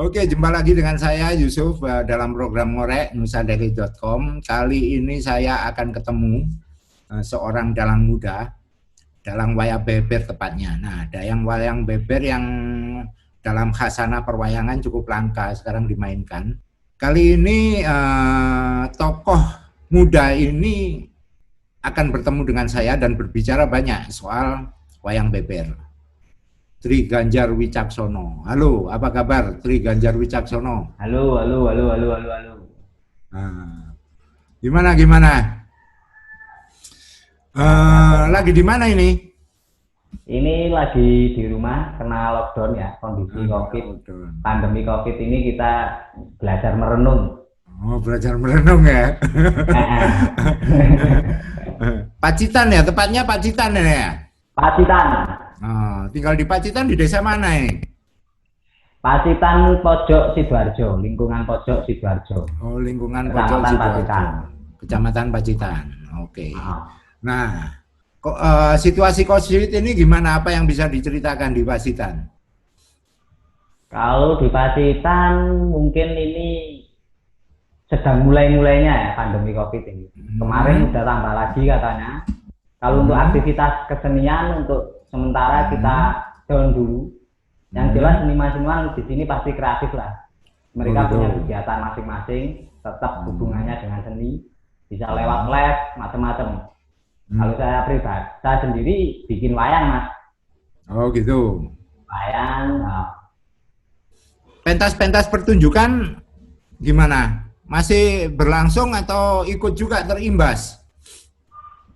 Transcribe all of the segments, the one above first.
Oke, jumpa lagi dengan saya Yusuf dalam program Ngorek nusadari.com. Kali ini saya akan ketemu seorang dalang muda, dalang wayang beber tepatnya. Nah, wayang beber yang dalam khasanah perwayangan cukup langka sekarang dimainkan. Kali ini tokoh muda ini akan bertemu dengan saya dan berbicara banyak soal wayang beber. Tri Ganjar Wicaksono. Halo, apa kabar Tri Ganjar Wicaksono? Halo. Nah, gimana? Lagi di mana ini? Ini lagi di rumah kena lockdown ya, kondisi COVID, pandemi COVID ini kita belajar merenung. Oh, belajar merenung ya. Pacitan ya, tepatnya Pacitan ya. Pacitan. Tinggal di Pacitan di desa mana ya? Pacitan Pojok Sidoarjo, lingkungan Pojok Sidoarjo. Oh, lingkungan Pojok Sidoarjo. Kecamatan Pacitan. Oke. Nah, situasi COVID ini gimana? Apa yang bisa diceritakan di Pacitan? Kalau di Pacitan mungkin ini sedang mulainya ya pandemi COVID ini. Kemarin udah tambah lagi katanya. Kalau untuk aktivitas kesenian untuk sementara kita down dulu. Yang jelas seniman-seniman di sini pasti kreatif lah. Mereka punya kegiatan masing-masing, tetap hubungannya dengan seni, bisa lewat les, macam-macam. Kalau saya pribadi, saya sendiri bikin wayang, Mas. Oh gitu. Wayang. Pentas-pentas pertunjukan gimana? Masih berlangsung atau ikut juga terimbas?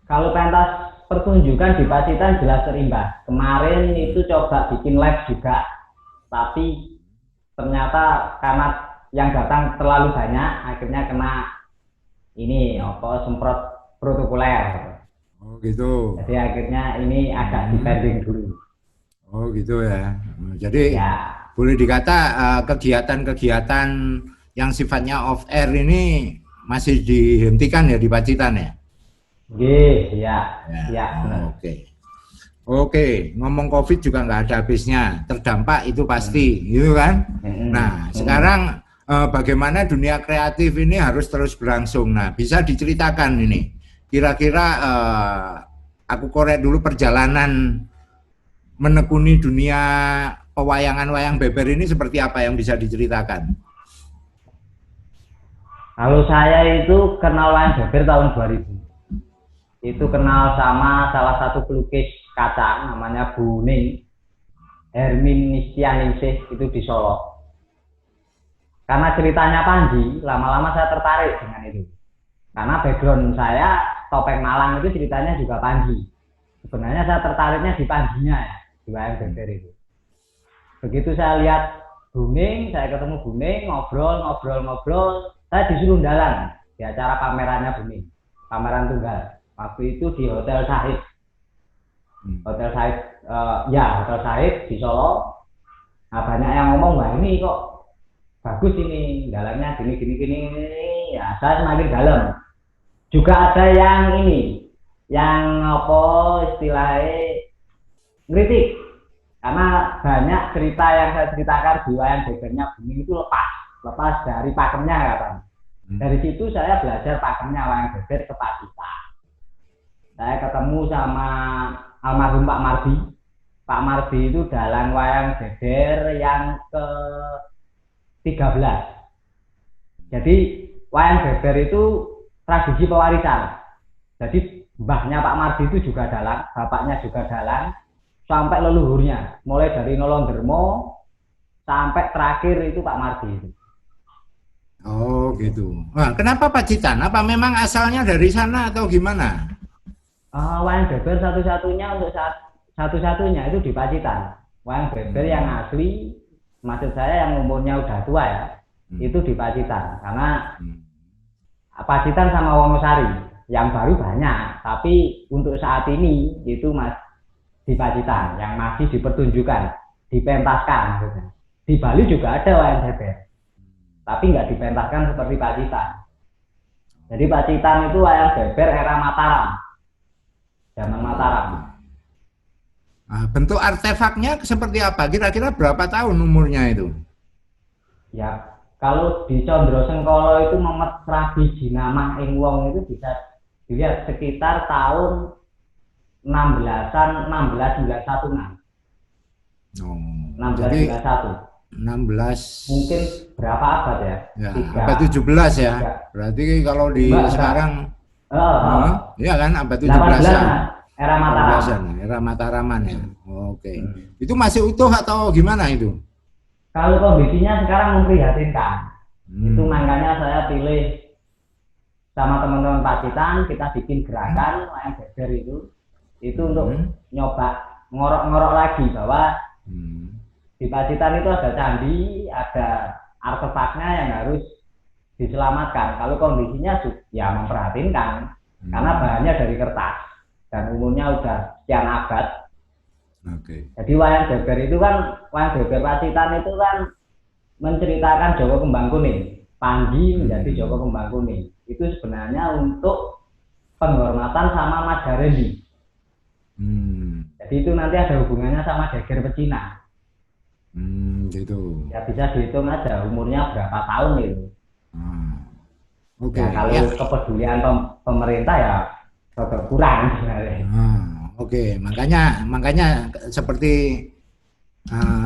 Kalau pentas pertunjukan di Pacitan jelas terimbas. Kemarin itu coba bikin live juga, tapi ternyata karena yang datang terlalu banyak, akhirnya kena semprot protokoler. Oh gitu. Jadi akhirnya ini agak dipending dulu. Oh gitu ya. Jadi ya, boleh dikata kegiatan-kegiatan yang sifatnya off air ini masih dihentikan ya di Pacitan ya? Iya. Oke, ngomong COVID juga nggak ada habisnya, terdampak itu pasti, gitu kan? Nah, sekarang bagaimana dunia kreatif ini harus terus berlangsung. Nah, bisa diceritakan ini, kira-kira aku korek dulu perjalanan menekuni dunia pewayangan wayang beber ini seperti apa yang bisa diceritakan? Kalau saya itu kenal wayang beber tahun 2000. Itu kenal sama salah satu pelukis kaca namanya Bu Ning, Hermin Nistianingsih, itu di Solo. Karena ceritanya Panji, lama-lama saya tertarik dengan itu. Karena background saya topeng Malang itu ceritanya juga Panji. Sebenarnya saya tertariknya di Panjinya ya, di wayang beber itu. Begitu saya lihat Bu Ning, saya ketemu Bu Ning, ngobrol, saya disuruh undalan di acara pamerannya Bu Ning, pameran tunggal. Waktu itu di Hotel Sahid. Hotel Sahid di Solo. Nah, banyak yang ngomong, wah ini kok bagus ini, dalamnya gini. Ya, saya semakin dalam. Juga ada yang istilahnya kritik. Karena banyak cerita yang saya ceritakan di wayang bebernya Bumi itu lepas dari pakemnya katanya. Dari situ saya belajar pakemnya wayang beber ke Pacitan. Saya ketemu sama almarhum Pak Mardi. Pak Mardi itu dalang wayang beber yang ke-13. Jadi wayang beber itu tradisi pewarisan. Jadi mbahnya Pak Mardi itu juga dalang, bapaknya juga dalang, sampai leluhurnya. Mulai dari Nolondermo sampai terakhir itu Pak Mardi itu. Oh gitu. Nah, kenapa Pacitan? Apa memang asalnya dari sana atau gimana? Wayang beber satu-satunya itu di Pacitan. Wayang beber yang asli, maksud saya yang umurnya udah tua ya, itu di Pacitan. Karena Pacitan sama Wonosari yang baru banyak, tapi untuk saat ini itu di Pacitan yang masih dipertunjukkan, dipentaskan. Gitu. Di Bali juga ada wayang beber, tapi nggak dipentaskan seperti Pacitan. Jadi Pacitan itu wayang beber era Mataram. Zaman Mataram. Bentuk artefaknya seperti apa? Kira-kira berapa tahun umurnya itu? Ya, kalau di Condro Sengkolo itu Memet Srabi Jinamah ing wong itu bisa dilihat sekitar tahun 16-an, 1691. Oh, jadi 1691. 16 Mungkin berapa abad ya? ya, Tiga, abad 17 ya. tiga. Berarti kalau di Enggak. sekarang Oh, ya kan abad 18 17-an. Mas. Era Mataram. 18-an, era Mataraman ya. Oke. Hmm. Itu masih utuh atau gimana itu? Kalau kondisinya sekarang memprihatinkan. Itu makanya saya pilih sama teman-teman Pacitan, kita bikin gerakan wayang beber itu untuk nyoba ngorok-ngorok lagi bahwa di Pacitan itu ada candi, ada artefaknya yang harus diselamatkan. Kalau kondisinya ya memprihatinkan karena bahannya dari kertas dan umurnya udah sekian abad. Jadi wayang beber itu kan, wayang beber Pacitan itu kan menceritakan Jawa Kembang Kuning. Panji menjadi Jawa Kembang Kuning. Itu sebenarnya untuk penghormatan sama Mas Harendi. Jadi itu nanti ada hubungannya sama Geger Pecina. Gitu. Ya bisa dihitung aja umurnya berapa tahun itu. Oke. Ya, kalau kepedulian pemerintah ya agak kurang sebenarnya. Oke. Makanya seperti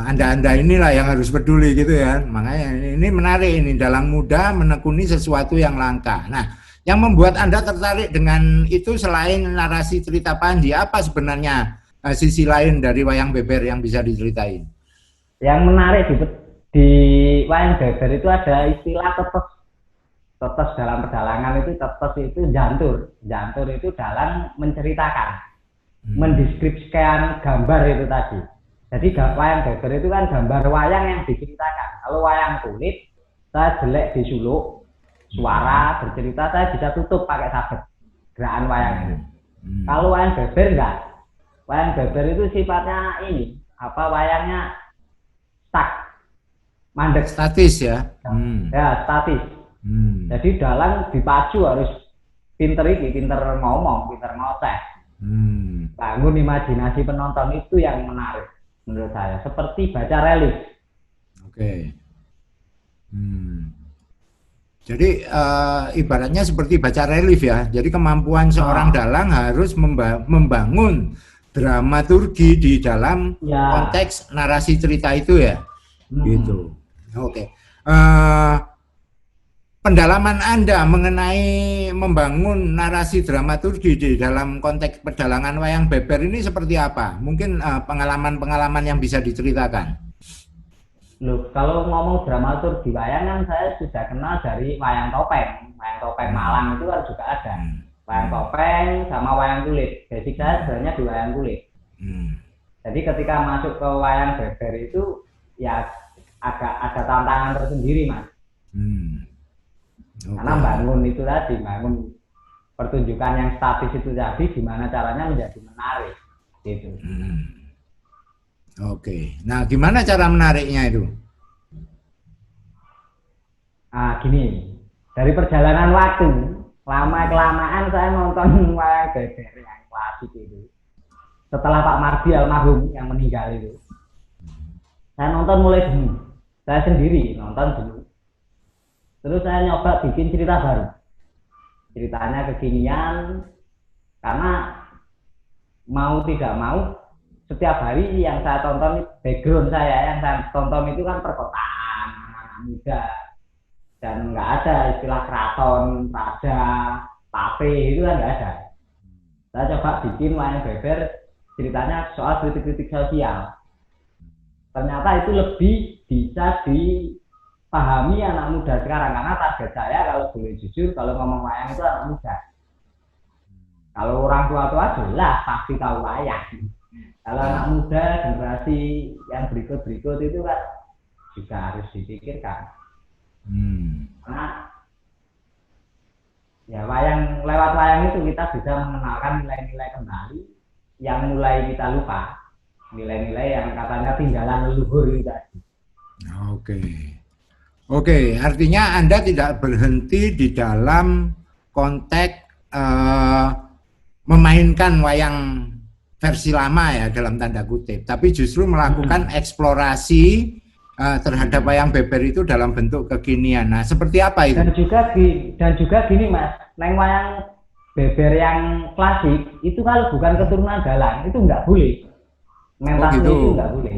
Anda inilah yang harus peduli gitu ya. Makanya ini menarik ini, dalang muda menekuni sesuatu yang langka. Nah, yang membuat Anda tertarik dengan itu selain narasi cerita Panji, apa sebenarnya sisi lain dari wayang beber yang bisa diceritain? Yang menarik di wayang beber itu ada istilah tetes. Tetes dalam pedalangan itu, tetes itu jantur. Jantur itu dalang menceritakan, mendeskripsikan gambar itu tadi. Jadi wayang beber itu kan gambar wayang yang diceritakan. Kalau wayang kulit, saya jelek disuluk, suara bercerita saya bisa tutup pakai sabet gerakan wayang itu. Kalau wayang beber enggak. Wayang beber itu sifatnya ini, wayangnya stuck, mandek, statis ya. Ya, statis. Jadi dalang dipacu harus pinter ngomong, pinter ngoceh. Bangun imajinasi penonton itu yang menarik menurut saya, seperti baca relief. Oke. Jadi ibaratnya seperti baca relief ya. Jadi kemampuan seorang dalang harus membangun dramaturgi di dalam konteks narasi cerita itu ya. Gitu. Oke. Pendalaman Anda mengenai membangun narasi dramaturgi di dalam konteks pedalangan wayang beber ini seperti apa? Mungkin pengalaman-pengalaman yang bisa diceritakan. Loh, kalau ngomong dramaturgi wayang kan saya sudah kenal dari wayang topeng. Wayang topeng Malang itu kan juga ada. Wayang topeng sama wayang kulit. Basic saya sebenarnya di wayang kulit. Jadi ketika masuk ke wayang beber itu ya agak ada tantangan tersendiri, Mas. Karena bangun itu tadi, bangun pertunjukan yang statis itu tadi, gimana caranya menjadi menarik, gitu. Oke, nah gimana cara menariknya itu? Gini, dari perjalanan waktu, lama-kelamaan saya nonton wayang beber yang klasik itu. Setelah Pak Mardi almarhum yang meninggal itu, saya nonton mulai dulu. Saya sendiri nonton dulu. Terus saya nyoba bikin cerita baru. Ceritanya kekinian, karena mau tidak mau, setiap hari yang saya tonton, background yang saya tonton itu kan perkotaan, anak-anak muda. Dan nggak ada istilah keraton, raja, pape, itu kan nggak ada. Saya coba bikin wayang beber, ceritanya soal kritik-kritik sosial. Ternyata itu lebih bisa dipahami anak muda sekarang, karena target saya kalau boleh jujur, kalau ngomong wayang itu anak muda. Kalau orang tua-tua jelas pasti tahu wayang. Kalau anak muda generasi yang berikut-berikut itu kan juga harus dipikirkan. Karena ya lewat wayang itu kita bisa mengenalkan nilai-nilai kembali yang mulai kita lupa. Nilai-nilai yang katanya tinggalan leluhur itu tadi. Oke, artinya Anda tidak berhenti di dalam konteks memainkan wayang versi lama ya dalam tanda kutip, tapi justru melakukan eksplorasi terhadap wayang beber itu dalam bentuk kekinian. Nah, seperti apa itu? Dan juga gini Mas, neng wayang beber yang klasik itu kalau bukan keturunan dalang itu nggak boleh. Mentasnya gitu. itu nggak boleh.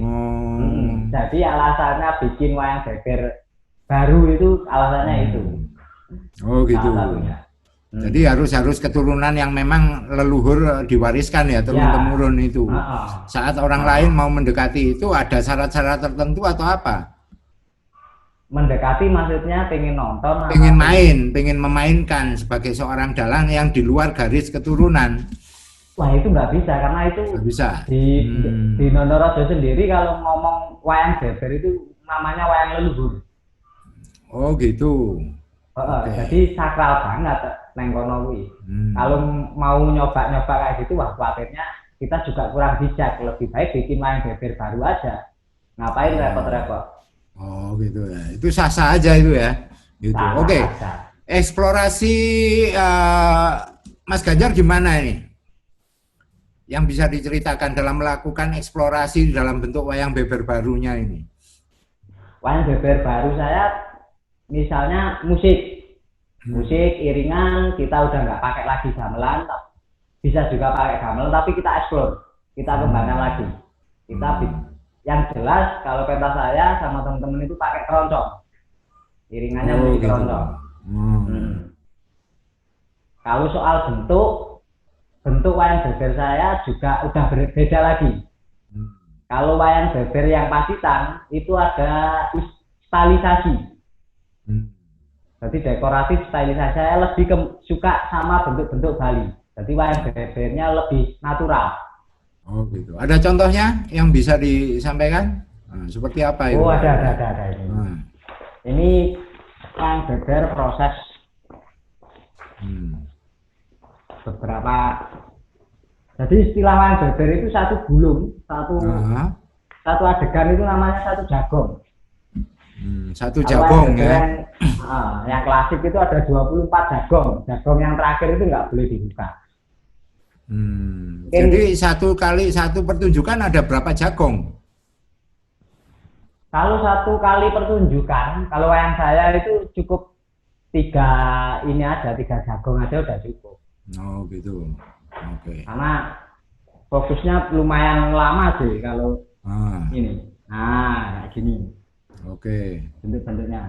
Jadi alasannya bikin wayang beber baru itu alasannya itu. Oh gitu. Jadi harus keturunan yang memang leluhur diwariskan ya, turun temurun itu. Saat orang lain mau mendekati itu ada syarat-syarat tertentu atau apa? Mendekati maksudnya pengen nonton? Pengen memainkan sebagai seorang dalang yang di luar garis keturunan. Wah itu nggak bisa karena itu nggak bisa. Di Nondorojo sendiri kalau ngomong wayang beber itu namanya wayang leluhur. Oh gitu. Jadi sakral banget neng kono kuwi. Kalau mau nyoba-nyoba kayak gitu, wah khawatirnya kita juga kurang bijak. Lebih baik bikin wayang beber baru aja. Ngapain repot-repot? Oh gitu ya. Itu sah-sah aja itu ya. Gitu. Oke. Eksplorasi Mas Ganjar gimana ini? Yang bisa diceritakan dalam melakukan eksplorasi dalam bentuk wayang beber barunya ini? Wayang beber baru saya misalnya musik iringan, kita udah nggak pakai lagi gamelan, bisa juga pakai gamelan tapi kita explore, kita kembangkan lagi. Yang jelas kalau pentas saya sama teman-teman itu pakai keroncong, iringannya musik keroncong. Kalau soal bentuk wayang beber saya juga udah berbeda lagi. Kalau wayang beber yang pasitan itu ada stalisasi. Jadi dekoratif stylisasi saya lebih suka sama bentuk-bentuk Bali. Jadi wayang bebernya lebih natural. Oh gitu. Ada contohnya yang bisa disampaikan? Seperti apa itu? Oh ada ini. Ini wayang beber proses beberapa. Jadi istilah wayang beber itu satu gulung, satu adegan itu namanya satu jagong. Satu jagong ya. Yang klasik itu ada 24 jagong. Jagong yang terakhir itu nggak boleh dibuka. Jadi satu kali satu pertunjukan ada berapa jagong? Kalau satu kali pertunjukan, kalau wayang saya itu cukup 3 jagong aja udah cukup. Oh gitu. Oke. Karena fokusnya lumayan lama sih kalau ini. Nah, kayak gini. Oke. Bentuk-bentuknya.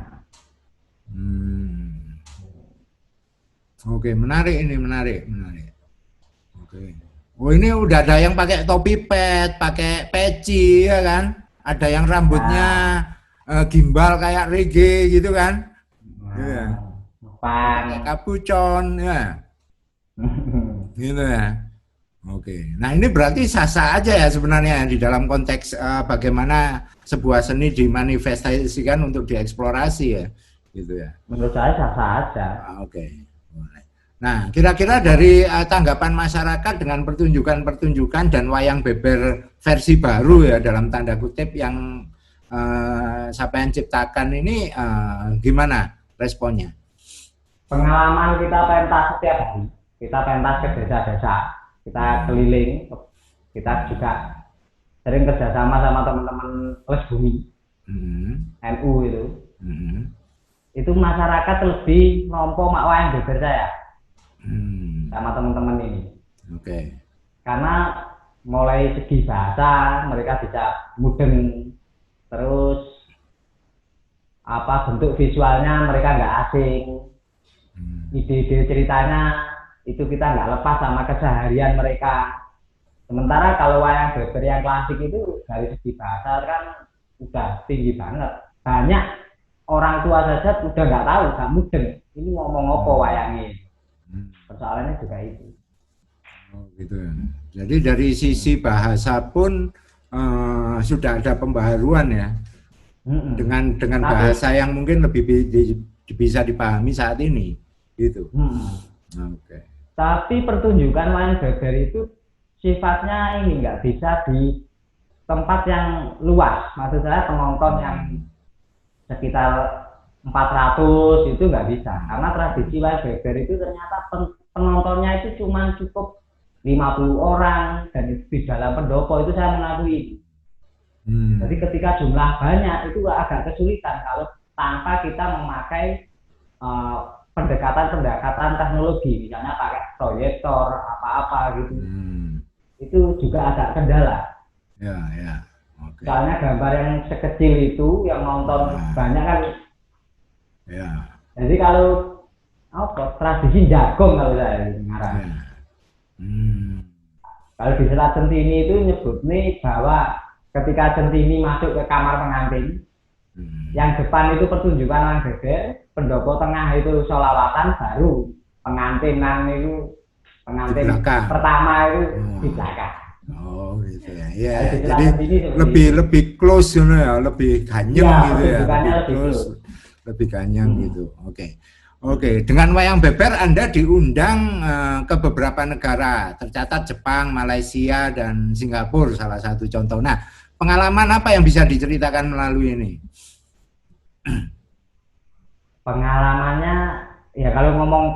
Oke, menarik. Oke. Oh ini udah ada yang pakai topi pet, pakai peci ya kan? Ada yang rambutnya gimbal kayak reggae gitu kan? Iya. Pakai kapucon ya. Gitu ya. Oke. Nah ini berarti sah-sah aja ya sebenarnya di dalam konteks bagaimana sebuah seni dimanifestasikan untuk dieksplorasi ya, gitu ya. Menurut saya sah-sah aja. Oke. Nah, kira-kira dari tanggapan masyarakat dengan pertunjukan dan wayang beber versi baru ya dalam tanda kutip yang Sapean ciptakan ini gimana responnya? Pengalaman kita pentas setiap hari, kita pentas ke desa-desa, kita keliling, kita juga sering kerjasama sama teman-teman Les Bumi, NU itu. Itu masyarakat lebih nompo mak wayang beber saya sama teman-teman ini. Oke. Karena mulai segi bahasa mereka bisa mudeng, terus bentuk visualnya mereka nggak asing, ide-ide ceritanya itu kita nggak lepas sama keseharian mereka. Sementara kalau wayang beber yang klasik itu dari segi bahasa kan udah tinggi banget. Banyak orang tua saja udah nggak tahu, nggak mudeng. Ini ngomong apa wayangnya. Persoalannya juga itu. Oh gitu ya. Jadi dari sisi bahasa pun sudah ada pembaharuan ya. Dengan bahasa yang mungkin lebih bisa dipahami saat ini, gitu. Oke. Tapi pertunjukan wayang beber itu sifatnya ini nggak bisa di tempat yang luas. Maksud saya penonton yang sekitar 400 itu nggak bisa. Karena tradisi wayang beber itu ternyata penontonnya itu cuma cukup 50 orang dan itu di dalam pendopo itu saya mengakui. Jadi ketika jumlah banyak itu agak kesulitan kalau tanpa kita memakai pendekatan-pendekatan teknologi, misalnya pakai proyektor apa-apa gitu. Itu juga agak kendala. Ya, ya. Okay. Soalnya gambar yang sekecil itu yang nonton banyak kan. Ya. Jadi kalau tradisi jagung kalau saya ngarang. Ya. Kalau di Selat Centini itu nyebut nih bahwa ketika Centini masuk ke kamar pengantin, yang depan itu pertunjukan wayang beber, pendopo tengah itu sholawatan, baru pengantinan itu pengantin pertama itu di belakang. Oh gitu ya. Ya, jadi lebih close ya, lebih ganyang gitu ya. Lebih close, lebih ganyang gitu. Oke. Oke, dengan wayang beber Anda diundang ke beberapa negara, tercatat Jepang, Malaysia, dan Singapura salah satu contoh. Nah, pengalaman apa yang bisa diceritakan melalui ini? Pengalamannya, ya kalau ngomong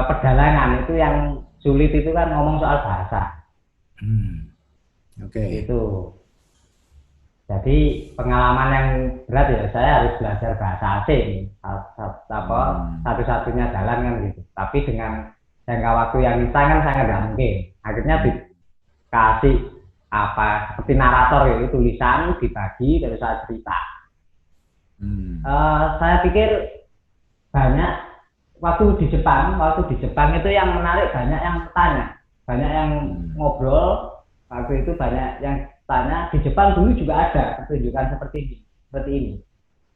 perjalanan itu yang sulit itu kan ngomong soal bahasa. Oke. Itu. Jadi pengalaman yang berat ya, saya harus belajar bahasa asing. Satu-satunya jalan kan gitu. Tapi dengan jangka waktu yang instan kan sangat nggak mungkin. Akhirnya dikasih seperti narator itu tulisan dibagi terus saya cerita. Saya pikir banyak waktu di Jepang itu yang menarik, banyak yang tanya, banyak yang ngobrol. Waktu itu banyak yang tanya. Di Jepang dulu juga ada pertunjukan seperti ini.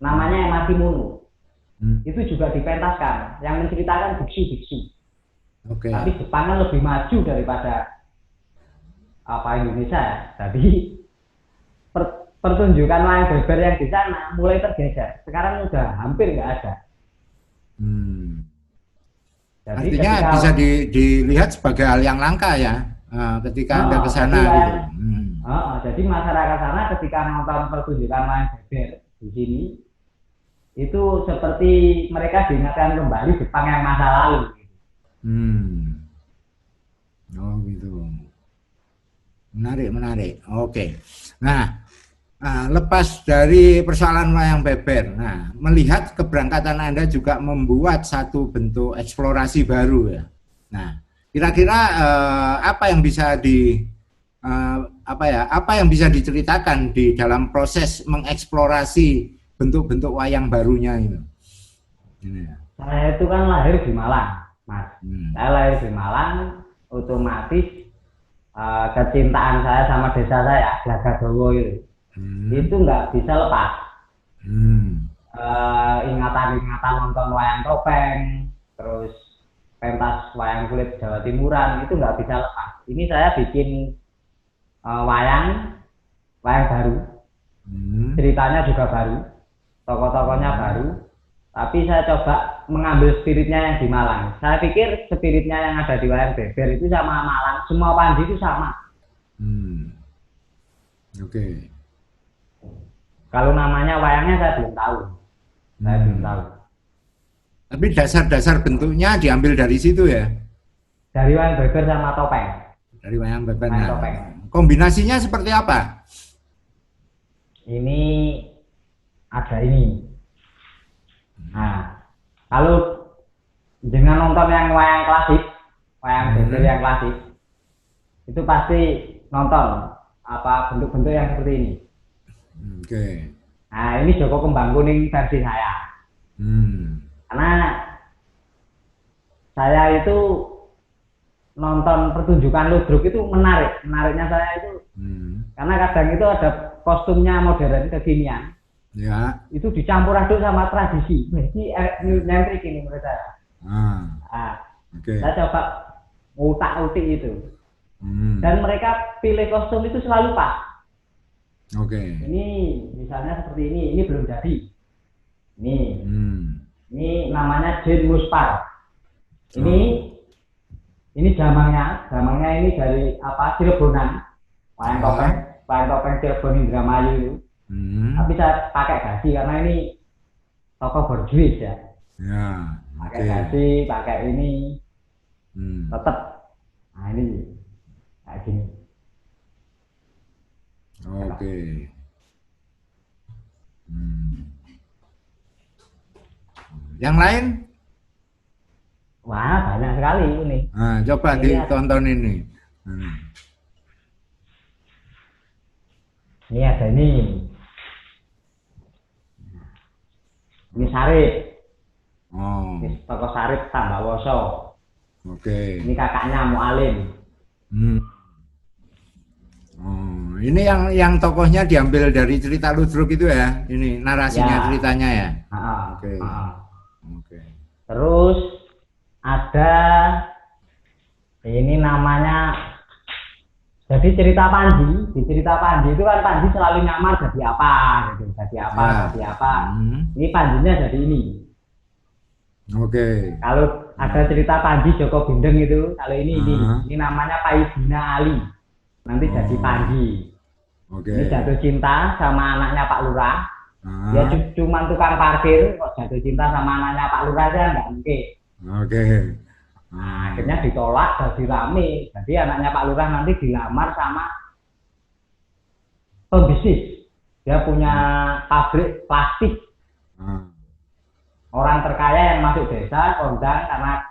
Namanya Emakimono. Itu juga dipentaskan, yang menceritakan biksu-biksu. Okay. Tapi Jepang kan lebih maju daripada Indonesia. Jadi pertunjukan wayang beber yang di sana mulai tergeser. Sekarang udah hampir nggak ada. Jadi artinya bisa dilihat sebagai hal yang langka ya, ketika Anda ke sana gitu. Jadi masyarakat sana ketika nonton pertunjukan wayang beber di sini itu seperti mereka diingatkan kembali Jepang yang masa lalu. Oh gitu. Menarik. Oke. Nah, lepas dari persoalan wayang beber, melihat keberangkatan Anda juga membuat satu bentuk eksplorasi baru ya. Nah, kira-kira apa yang bisa diceritakan di dalam proses mengeksplorasi bentuk-bentuk wayang barunya itu? Saya itu kan lahir di Malang, Mas. Saya lahir di Malang, otomatis kecintaan saya sama desa saya, Glagadowo itu nggak bisa lepas. Ingatan-ingatan nonton wayang topeng, terus pentas wayang kulit Jawa Timuran itu nggak bisa lepas. Ini saya bikin wayang baru, ceritanya juga baru, tokoh-tokohnya baru, tapi saya coba mengambil spiritnya yang di Malang. Saya pikir spiritnya yang ada di wayang beber itu sama Malang, semua pandi itu sama. Oke. Kalau namanya wayangnya saya belum tahu. Tapi dasar-dasar bentuknya diambil dari situ ya? Dari wayang beber sama topeng. Dari wayang beber. Kombinasinya seperti apa? Ini ada ini. Nah, kalau dengan nonton yang wayang klasik, wayang beber yang klasik, itu pasti nonton bentuk-bentuk yang seperti ini. Oke. Nah, ini Joko Kembang Kuning versi saya. Karena saya itu nonton pertunjukan ludruk itu menariknya saya itu karena kadang itu ada kostumnya modern kekinian ya, itu dicampur aduk sama tradisi. Ini nyentrik ini menurut saya. Saya coba utak-utik itu dan mereka pilih kostum itu selalu pas. Ini misalnya seperti ini belum jadi. Ini namanya Jin Muspar. Ini jamangnya ini dari Cirebonan, wayang topeng Cirebon Indramayu itu. Tapi saya pakai gaji karena ini tokoh borjuis ya. Pakai gaji, pakai ini, tetap. Nah ini kayak gini. Oke. Hmm. Yang lain? Wah, banyak sekali ini. Nah, coba Ini ditonton ini. ini ada ini. Ini Sarip. Oh, Ini toko Sarip Tambawoso. oke. Ini kakaknya Mualim. Hmm. Oh, ini yang tokohnya diambil dari cerita Ludruk itu ya? Ini narasinya Ya. ceritanya ya? Ha-ha. Oke. Ha-ha. Oke. Terus ada ini namanya, jadi cerita Panji. Di cerita Panji itu kan Panji selalu nyamar jadi apa gitu, jadi apa, Ya. jadi apa. Hmm. Ini Panjinya jadi ini. Oke. Kalau ada cerita Panji Joko Bindeng itu, kalau ini Ah. ini namanya Paidina Ali. Nanti jadi Oh. Panji. Oke. Ini jatuh cinta sama anaknya Pak Lurah. Ah. Dia cuma tukang parkir, kok jatuh cinta sama anaknya Pak Lurah kan nggak mungkin. Oke. Nah, akhirnya ditolak, jadi rame. Jadi anaknya Pak Lurah nanti dilamar sama pebisnis. Dia punya pabrik plastik. Ah. Orang terkaya yang masuk desa, kondang karena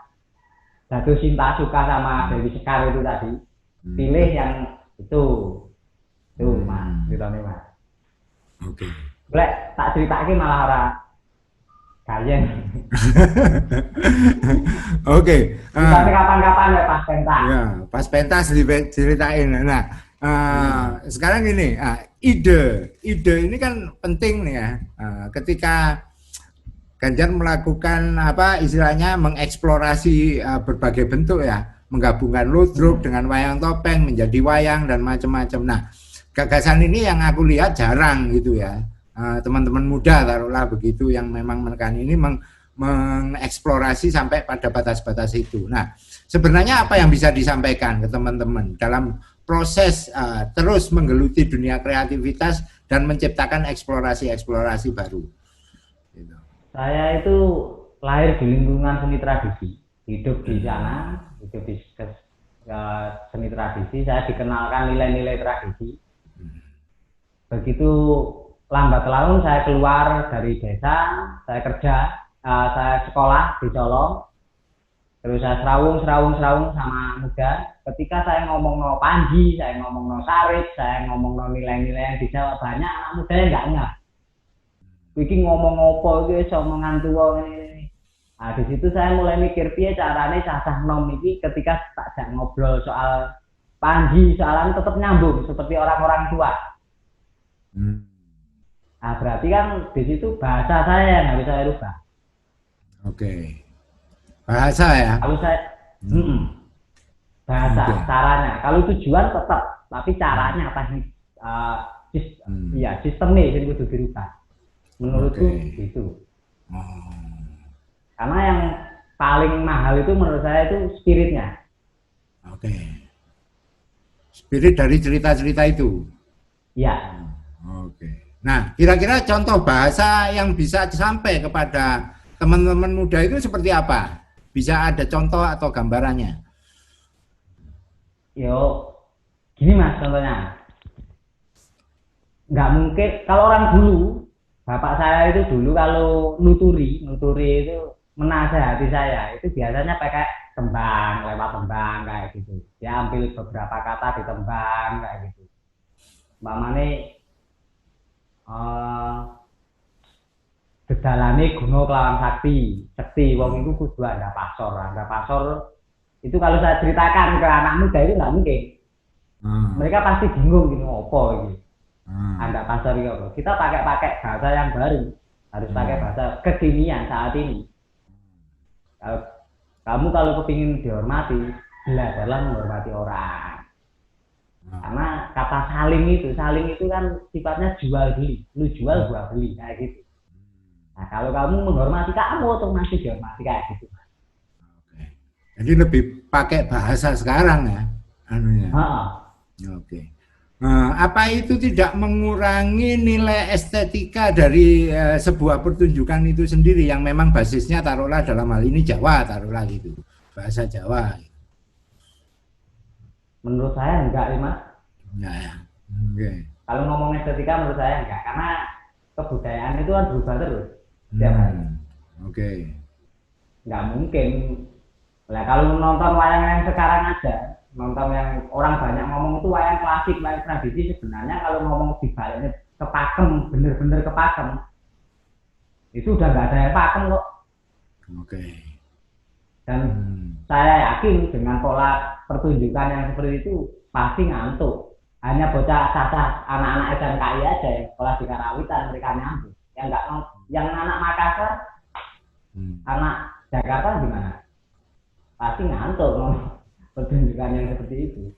jatuh cinta suka sama Dewi Sekar itu tadi. Pilih yang itu. Tuh, Mas, ceritanya, Mas. Oke. Boleh tak ceritake malah orang kalian. Oke. Tapi kapan-kapan ya pas pentas. Ya, pas pentas diceritain. Nah, sekarang ini ide ini kan penting nih ya. Ketika Ganjar melakukan apa istilahnya mengeksplorasi berbagai bentuk ya, menggabungkan ludruk dengan wayang topeng menjadi wayang dan macam-macam. Nah, gagasan ini yang aku lihat jarang gitu ya. Teman-teman muda taruhlah begitu yang memang menekan ini mengeksplorasi sampai pada batas-batas itu. Nah, sebenarnya apa yang bisa disampaikan ke teman-teman dalam proses terus menggeluti dunia kreativitas dan menciptakan eksplorasi-eksplorasi baru? Gitu. Saya itu lahir di lingkungan seni tradisi, hidup di sana, hidup di seni tradisi. Saya dikenalkan nilai-nilai tradisi. Begitu lambat laun saya keluar dari desa, saya kerja, saya sekolah di Solo, terus saya serawung sama muda. Ketika saya ngomong no Panji, saya ngomong no Sarip, saya ngomong no nilai-nilai yang di Jawa, banyak anak muda yang nggak ngeh. Bikin ngomong apa itu, omongan tua ini. Nah, di situ saya mulai mikir piye carane cacah nom iki ketika tak ngobrol soal Panji, soalnya tetap nyambung seperti orang-orang tua. Nah, berarti kan di situ bahasa saya yang harus saya rubah. Oke. Bahasa ya. Kalau saya bahasa, caranya. Kalau tujuan tetap, tapi caranya apa sih? Ya, sistemnya yang kudu dirubah. Menurutku gitu. Karena yang paling mahal itu menurut saya itu spiritnya. Oke. Spirit dari cerita-cerita itu. Iya. Oke. Nah, kira-kira contoh bahasa yang bisa sampai kepada teman-teman muda itu seperti apa? Bisa ada contoh atau gambarannya? Yo, gini Mas contohnya. Nggak mungkin, kalau orang dulu, bapak saya itu dulu kalau nuturi itu menasehati saya, itu biasanya pakai tembang, lewat tembang kayak gitu. Dia ambil beberapa kata di tembang kayak gitu. Umpamane dedalane guna kelawan sakti, wong itu kudu ada pasor itu kalau saya ceritakan ke anak muda itu nggak mungkin. Mereka pasti bingung gitu, apa gitu. Anda pasar gitu. Kita pakai bahasa yang baru, harus pakai bahasa kekinian saat ini. Kamu kalau kepingin dihormati, belajarlah menghormati orang. Karena kata saling itu kan sifatnya jual beli, lu jual gua beli kayak gitu. Nah kalau kamu menghormati kamu otomatis dihormati kayak gitu. Jadi lebih pakai bahasa sekarang ya, anunya. Oke. Apa itu tidak mengurangi nilai estetika dari sebuah pertunjukan itu sendiri yang memang basisnya taruhlah dalam hal ini Jawa, taruhlah gitu, bahasa Jawa. Menurut saya enggak, Mas. Ya. Oke. Kalau ngomong estetika menurut saya enggak, karena kebudayaan itu kan berubah terus setiap hari. Oke. Nggak mungkin. Nah, kalau nonton wayang yang sekarang aja, nonton yang orang banyak ngomong itu wayang klasik, wayang tradisi, sebenarnya kalau ngomong dibaliknya kepakem, bener-bener kepakem, itu udah nggak ada yang pakem kok. Oke. Dan saya yakin dengan pola pertunjukan yang seperti itu pasti ngantuk. Hanya bocah cacat anak-anak SMKI aja yang sekolah di Karawitan mereka ngantuk. Yang anak Makassar, anak Jakarta gimana? Pasti ngantuk pertunjukan yang seperti itu.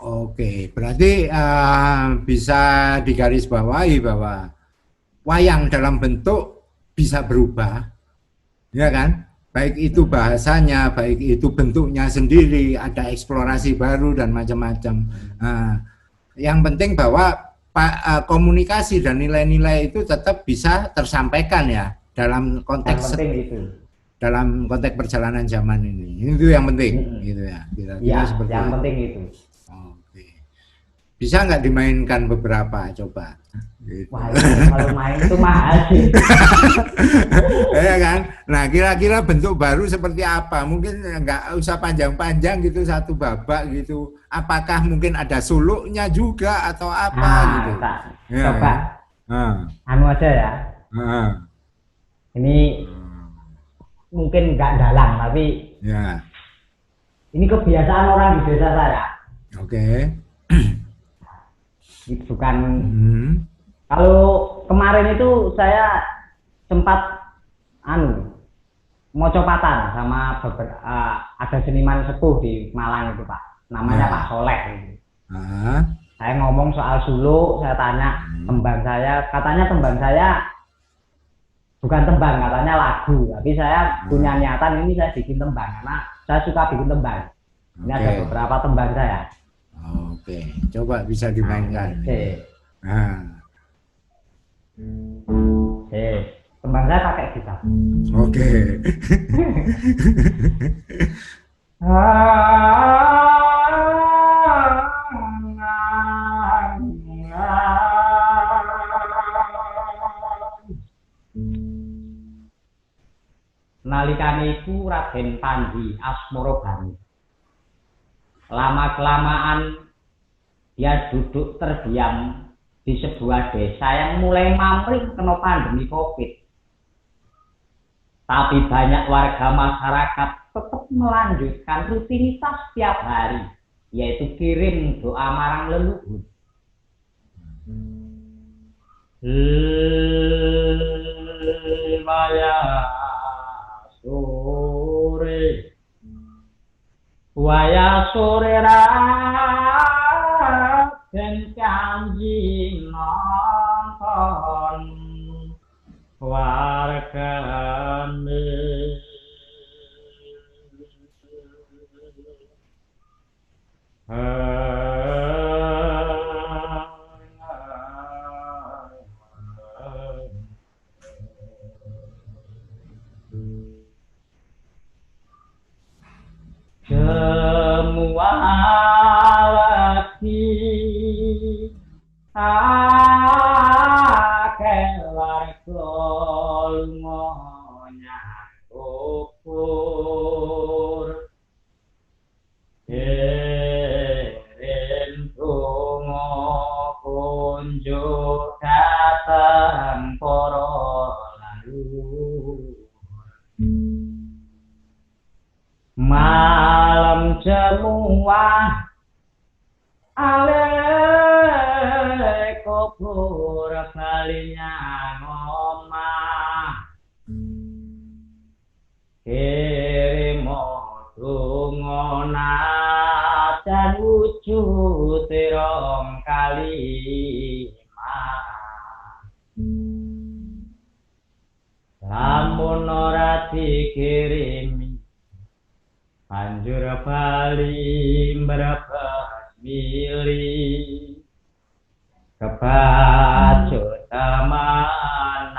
Oke, berarti bisa digarisbawahi bahwa wayang dalam bentuk bisa berubah, ya kan? Baik itu bahasanya, baik itu bentuknya sendiri, ada eksplorasi baru dan macam-macam. Yang penting bahwa komunikasi dan nilai-nilai itu tetap bisa tersampaikan ya dalam konteks dalam konteks perjalanan zaman ini. Itu yang penting, gitu ya. Kira-kira seperti yang penting itu. Oke. Bisa nggak dimainkan beberapa? Coba. Gitu. Wah, kalau main itu mahal sih. Ya kan? Nah, kira-kira bentuk baru seperti apa? Mungkin nggak usah panjang-panjang gitu, satu babak gitu. Apakah mungkin ada suluknya juga atau apa gitu? Coba. Anu aja ya. Ini mungkin nggak dalam, tapi ya. Ini kebiasaan orang di desa saya. Oke. Itu bukan. Kalau kemarin itu saya sempat mau copatan sama ada seniman sepuh di Malang itu Pak, namanya Pak Soleh. Saya ngomong soal suluk, saya tanya tembang saya, katanya tembang saya bukan tembang, katanya lagu, tapi saya punya niatan ini saya bikin tembang, karena saya suka bikin tembang. Ini ada beberapa tembang saya. Oke, coba bisa dimainkan. Tembang saya pakai gitar. Oke. Nalikane iku Raden Panji asmara bani. Lama-kelamaan dia duduk terdiam di sebuah desa yang mulai mamring kena pandemi Covid. Tapi banyak warga masyarakat tetap melanjutkan rutinitas setiap hari, yaitu kirim doa marang leluhur. Waya sore Raden Panji nonton wargane. Semua lagi kelar kolmonya ukur kirim tungo kunjuk datang poro lalu malam semua ale kubur kalinya ngomah kirim donga dan wujud rong kalimah lamun ora dikirimi banjur bali mrebet mili kebacut temenan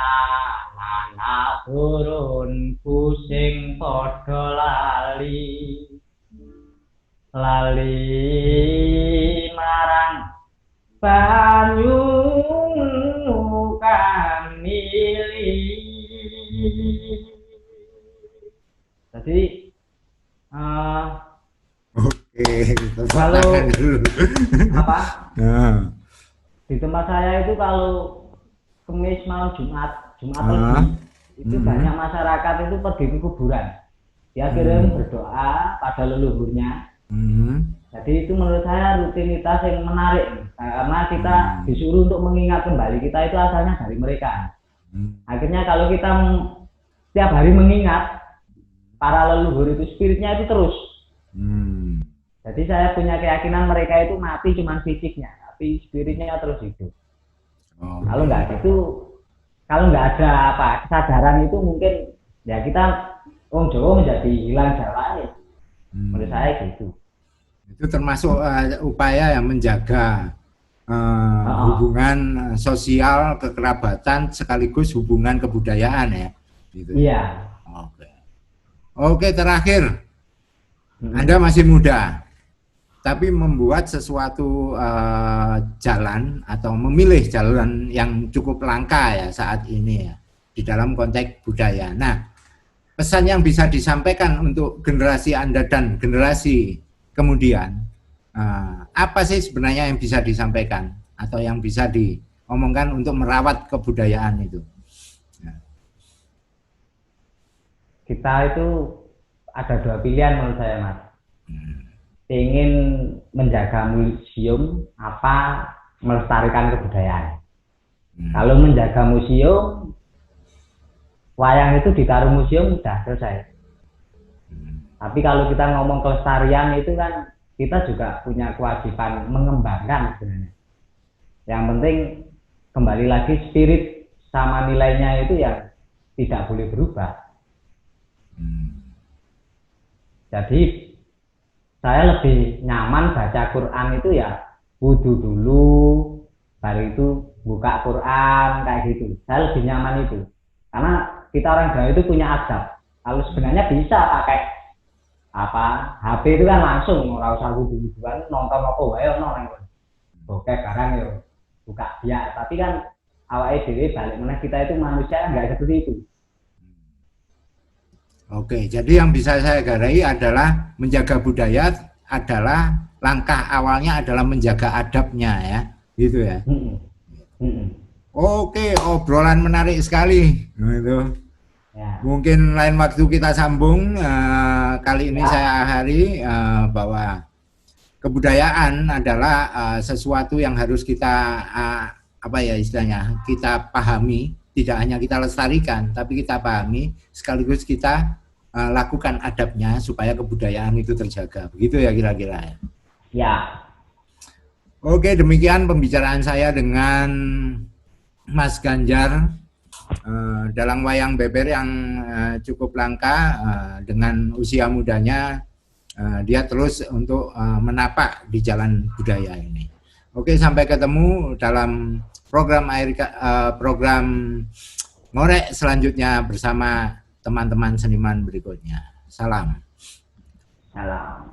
anak turun pusing padha lali banyu kang mili. Jadi Oke, tepuk kalau tangan dulu. apa Nah, di tempat saya itu kalau Kemis malam Jumat ah, Legi itu banyak masyarakat itu pergi ke kuburan. Dia kirim berdoa pada leluhurnya. Jadi itu menurut saya rutinitas yang menarik karena kita disuruh untuk mengingat kembali kita itu asalnya dari mereka. Akhirnya kalau kita setiap hari mengingat para leluhur itu spiritnya itu terus. Jadi saya punya keyakinan mereka itu mati cuma fisiknya, tapi spiritnya terus hidup. oh, Kalau nggak gitu, kalau nggak ada apa kesadaran itu mungkin ya kita Wong Jawa menjadi hilang jalannya. Menurut saya gitu. itu termasuk upaya yang menjaga hubungan sosial, kekerabatan, sekaligus hubungan kebudayaan ya. Gitu. Iya. Oke. Oke, terakhir, Anda masih muda, tapi membuat sesuatu jalan atau memilih jalan yang cukup langka ya saat ini ya di dalam konteks budaya. Nah, pesan yang bisa disampaikan untuk generasi Anda dan generasi kemudian, apa sih sebenarnya yang bisa disampaikan atau yang bisa diomongkan untuk merawat kebudayaan itu? Kita itu ada dua pilihan menurut saya, Mas. Ingin menjaga museum apa melestarikan kebudayaan. Kalau menjaga museum, wayang itu ditaruh museum udah selesai. Tapi kalau kita ngomong kelestarian itu kan kita juga punya kewajiban mengembangkan sebenarnya. Yang penting kembali lagi spirit sama nilainya itu yang tidak boleh berubah. Jadi saya lebih nyaman baca Quran itu ya wudu dulu, baru itu buka Quran kayak gitu. Saya lebih nyaman itu, karena kita orang Jawa itu punya adab. Kalau sebenarnya bisa pakai apa HP itu kan langsung ora usah wudu-wuduan nonton apa wae ono nang oke sekarang yo buka dia. Tapi kan awake dhewe balik meneh kita itu manusia enggak seperti itu. Oke, jadi yang bisa saya garai adalah menjaga budaya adalah langkah awalnya adalah menjaga adabnya ya, gitu ya. Oke, obrolan menarik sekali. Gitu. Ya. Mungkin lain waktu kita sambung. Kali ini saya akhiri bahwa kebudayaan adalah sesuatu yang harus kita apa ya istilahnya kita pahami. Tidak hanya kita lestarikan, tapi kita pahami, sekaligus kita lakukan adabnya supaya kebudayaan itu terjaga. Begitu ya kira-kira ya. Ya. Oke, demikian pembicaraan saya dengan Mas Ganjar dalam wayang beber yang cukup langka. Dengan usia mudanya, dia terus untuk menapak di jalan budaya ini. Oke, sampai ketemu dalam program program Ngorek selanjutnya bersama teman-teman seniman berikutnya. Salam. Salam.